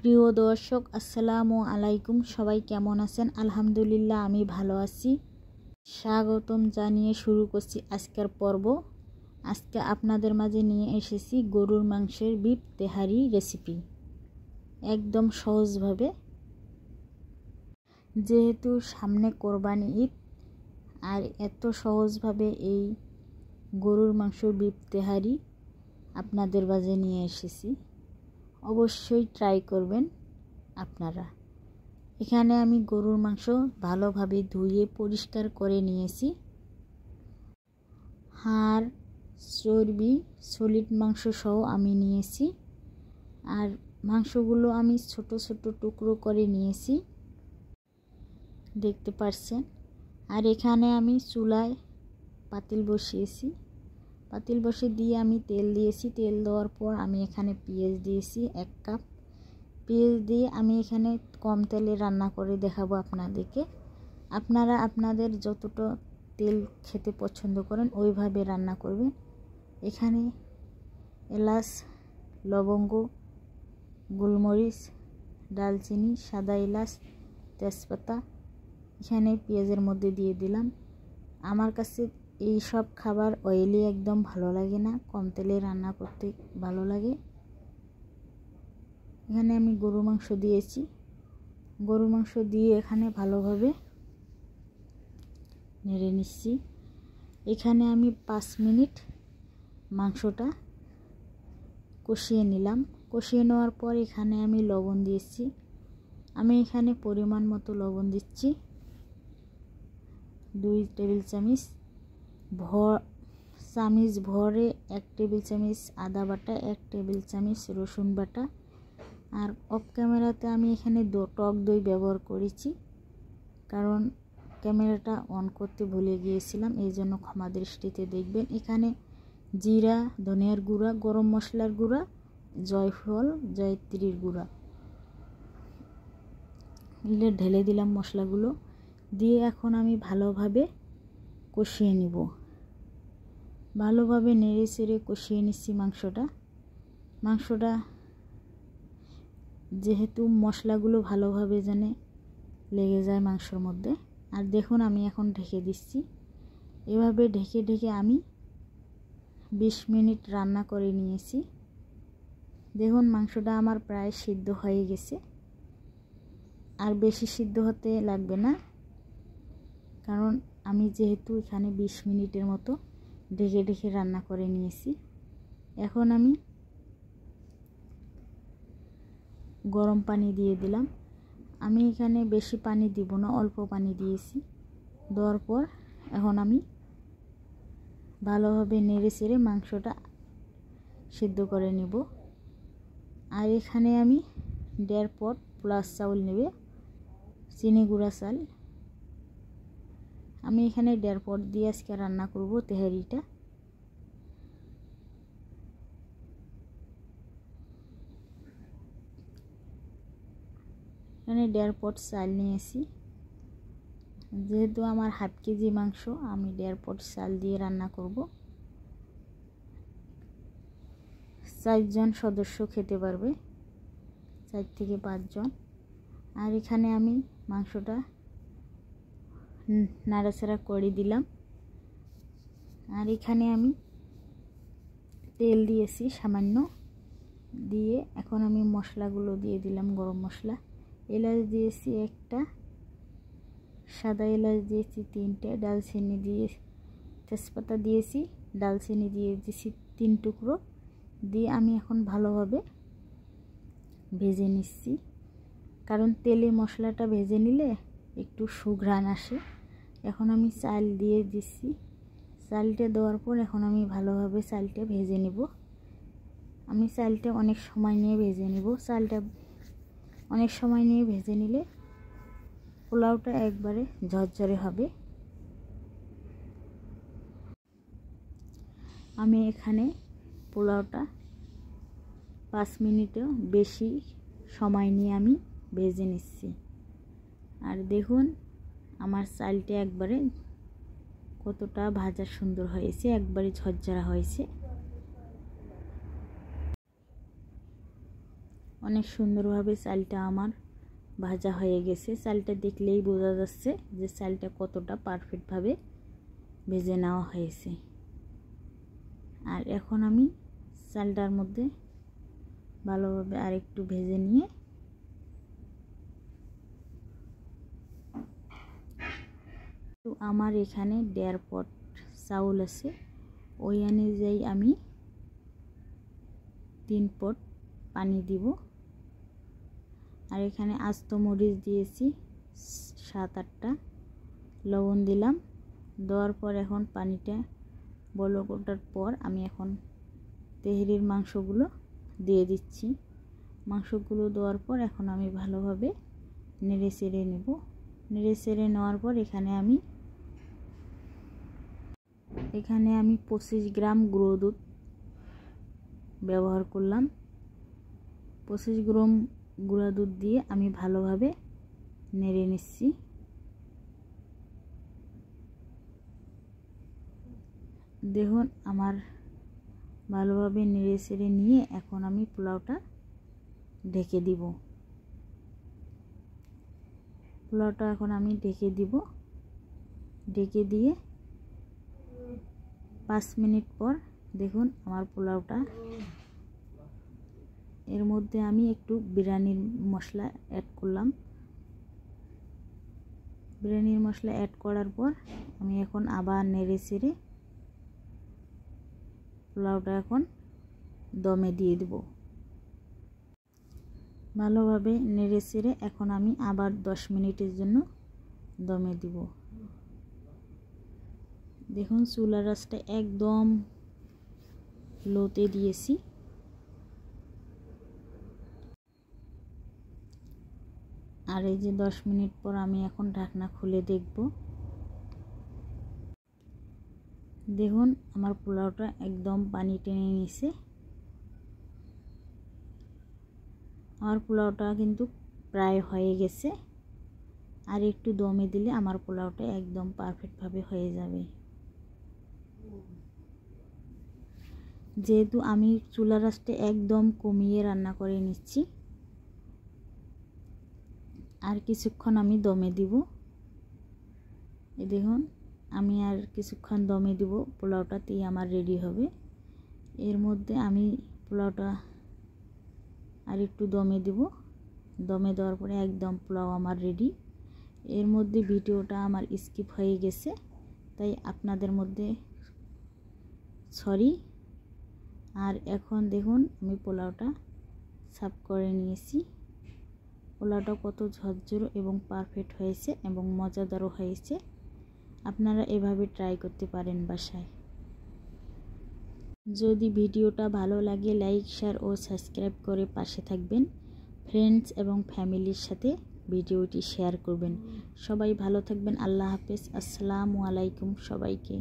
প্রিয় দর্শক, আসসালামু আলাইকুম। সবাই কেমন আছেন? আলহামদুলিল্লাহ, আমি ভালো আছি। স্বাগতম জানিয়ে শুরু করছি আজকের পর্ব। আজকে আপনাদের মাঝে নিয়ে এসেছি গরুর মাংসের বিফ তেহারি রেসিপি, একদম সহজভাবে। যেহেতু সামনে কোরবানি ঈদ, আর এত সহজভাবে এই গরুর মাংসের বিফ তেহারি আপনাদের মাঝে নিয়ে এসেছি। অবশ্যই ট্রাই করবেন আপনারা। এখানে আমি গরুর মাংস ভালোভাবে ধুয়ে পরিষ্কার করে নিয়েছি। হাড়, চর্বি, সলিড মাংস সহ আমি নিয়েছি। আর মাংসগুলো আমি ছোট ছোট টুকরো করে নিয়েছি, দেখতে পাচ্ছেন। আর এখানে আমি চুলায় পাতিল বসিয়েছি। পাতিল বসিয়ে দিয়ে আমি তেল দিয়েছি। তেল দেওয়ার পর আমি এখানে পেঁয়াজ দিয়েছি 1 কাপ। পেঁয়াজ দিয়ে আমি এখানে কম তেলে রান্না করে দেখাবো আপনাদেরকে। আপনারা আপনাদের যতটা তেল খেতে পছন্দ করেন ওইভাবে রান্না করবেন। এখানে এলাচ, লবঙ্গ, গোলমরিচ, দালচিনি, সাদা এলাচ, তেজপাতা এখানে পেঁয়াজের মধ্যে দিয়ে দিলাম। আমার কাছে এই সব খাবার অয়েলি একদম ভালো লাগে না, কম তেলে রান্না করতে ভালো লাগে। এখানে আমি গরু মাংস দিয়েছি। গরু মাংস দিয়ে এখানে ভালোভাবে নেড়ে নিচ্ছি। এখানে আমি 5 মিনিট মাংসটা কষিয়ে নিলাম। কষিয়ে নেওয়ার পর এখানে আমি লবণ দিয়েছি। আমি এখানে পরিমাণ মতো লবণ দিচ্ছি। 2 টেবিল চামচ চামচ ভরে 1 টেবিল চামচ আদা বাটা, 1 টেবিল চামচ রসুন বাটা। আর অফ ক্যামেরাতে আমি এখানে টক দই ব্যবহার করেছি, কারণ ক্যামেরাটা অন করতে ভুলে গিয়েছিলাম, এই জন্য ক্ষমা দৃষ্টিতে দেখবেন। এখানে জিরা, ধনিয়ার গুঁড়া, গরম মশলার গুঁড়া, জয়ফল, জয়ত্রীর গুঁড়া এগুলো ঢেলে দিলাম। মশলাগুলো দিয়ে এখন আমি ভালোভাবে কষিয়ে নিব। ভালোভাবে নেড়ে চেড়ে কষিয়ে নিচ্ছি মাংসটা যেহেতু মশলাগুলো ভালোভাবে যেন লেগে যায় মাংসের মধ্যে। আর দেখুন, আমি এখন ঢেকে দিচ্ছি। এভাবে ঢেকে ঢেকে আমি 20 মিনিট রান্না করে নিয়েছি। দেখুন, মাংসটা আমার প্রায় সিদ্ধ হয়ে গেছে। আর বেশি সিদ্ধ হতে লাগবে না, কারণ আমি যেহেতু এখানে 20 মিনিটের মতো ঢেকে ঢেকে রান্না করে নিয়েছি। এখন আমি গরম পানি দিয়ে দিলাম। আমি এখানে বেশি পানি দিব না, অল্প পানি দিয়েছি। দেওয়ার পর এখন আমি ভালোভাবে নেড়ে চেড়ে মাংসটা সিদ্ধ করে নেব। আর এখানে আমি 1.5 পট প্লাস চাউল নেবে, চিনি গুঁড়া চাল। আমি এখানে 1.5 পট দিয়ে আজকে রান্না করব তেহারিটা। এখানে 1.5 পট চাল নিয়েছি। যেহেতু আমার হাফ কেজি মাংস, আমি 1.5 পট চাল দিয়ে রান্না করব। 4 জন সদস্য খেতে পারবে, 4 থেকে 5 জন। আর এখানে আমি মাংসটা নাড়াচাড়া করে দিলাম। আর এখানে আমি তেল দিয়েছি সামান্য, দিয়ে এখন আমি মশলাগুলো দিয়ে দিলাম। গরম মশলা, এলাচ দিয়েছি 1টা, সাদা এলাচ দিয়েছি 3টে, ডালচিনি দিয়ে, তেজপাতা দিয়েছি, ডালচিনি দিয়ে দিয়েছি 3 টুকরো। দিয়ে আমি এখন ভালোভাবে ভেজে নিচ্ছি, কারণ তেলে মশলাটা ভেজে নিলে একটু সুঘ্রাণ আসে। এখন আমি চাল দিয়ে দিচ্ছি। চালটা দেওয়ার পর এখন আমি ভালোভাবে চালটা ভেজে নেব। আমি চালটা অনেক সময় নিয়ে ভেজে নেব। চালটা অনেক সময় নিয়ে ভেজে নিলে পোলাওটা একবারে ঝরঝরে হবে। আমি এখানে পোলাওটা 5 মিনিটও বেশি সময় নিয়ে আমি ভেজে নিচ্ছি। আর দেখুন, আমার চালটা একবারে কতটা ভাজা সুন্দর হয়েছে, একবারে ঝরঝরা হয়েছে। অনেক সুন্দরভাবে চালটা আমার ভাজা হয়ে গেছে। চালটা দেখলেই বোঝা যাচ্ছে যে চালটা কতটা পারফেক্টভাবে ভেজে নেওয়া হয়েছে। আর এখন আমি চালটার মধ্যে ভালোভাবে আরেকটু ভেজে নিয়ে তো আমার এখানে 1.5 পট চাউল আছে, ওই অনুযায়ী আমি 3 পট পানি দিব। আর এখানে আস্ত মরিচ দিয়েছি 7-8টা, লবণ দিলাম। দেওয়ার পর এখন পানিটা বলক ওঠার পর আমি এখন তেহরির মাংসগুলো দিয়ে দিচ্ছি। মাংসগুলো দেওয়ার পর এখন আমি ভালোভাবে নেড়ে চেড়ে নেব। নেড়ে চেড়ে নেওয়ার পর এখানে আমি 25 গ্রাম গুঁড়ো দুধ ব্যবহার করলাম। 25 গ্রাম গুঁড়া দুধ দিয়ে আমি ভালোভাবে নেড়ে নিচ্ছি। দেখুন আমার ভালোভাবে নেড়ে চেড়ে নিয়ে এখন আমি পোলাওটা ঢেকে দিব। পোলাওটা এখন আমি ঢেকে দিব। ঢেকে দিয়ে 5 মিনিট পর দেখুন আমার পোলাওটা, এর মধ্যে আমি একটু বিরিয়ানির মশলা অ্যাড করলাম। বিরিয়ানির মশলা অ্যাড করার পর আমি এখন আবার নেড়ে চেড়ে পোলাওটা এখন দমে দিয়ে দেব। ভালোভাবে নেড়ে চেড়ে এখন আমি আবার 10 মিনিটের জন্য দমে দিব। দেখুন চুলার আঁচটা একদম লোতে দিয়েছি। আর এই যে 10 মিনিট পর আমি এখন ঢাকনা খুলে দেখব। দেখুন আমার পোলাওটা একদম পানি টেনে নিয়েছে। আমার পোলাওটা কিন্তু প্রায় হয়ে গেছে। আর একটু দমে দিলে আমার পোলাওটা একদম পারফেক্টভাবে হয়ে যাবে। যেহেতু আমি চুলার আঁচটা একদম কমিয়ে রান্না করে নিচ্ছি, আর কিছুক্ষণ আমি দমে দিব। এই দেখুন আমি আর কিছুক্ষণ দমে দিব, পোলাওটাতেই আমার রেডি হবে। এর মধ্যে আমি পোলাওটা আর একটু দমে দিব। দমে দেওয়ার পরে একদম পোলাও আমার রেডি। এর মধ্যে ভিডিওটা আমার স্কিপ হয়ে গেছে, তাই আপনাদের মধ্যে সরি। আর এখন দেখুন আমি পোলাওটা সার্ভ করে নিয়েছি। পোলাওটা কত ঝরঝরে এবং পারফেক্ট হয়েছে এবং মজাদারও হয়েছে। আপনারা এভাবে ট্রাই করতে পারেন বাসায়। যদি ভিডিওটা ভালো লাগে লাইক, শেয়ার ও সাবস্ক্রাইব করে পাশে থাকবেন। ফ্রেন্ডস এবং ফ্যামিলির সাথে ভিডিওটি শেয়ার করবেন। সবাই ভালো থাকবেন। আল্লাহ হাফেজ। আসসালামু আলাইকুম সবাইকে।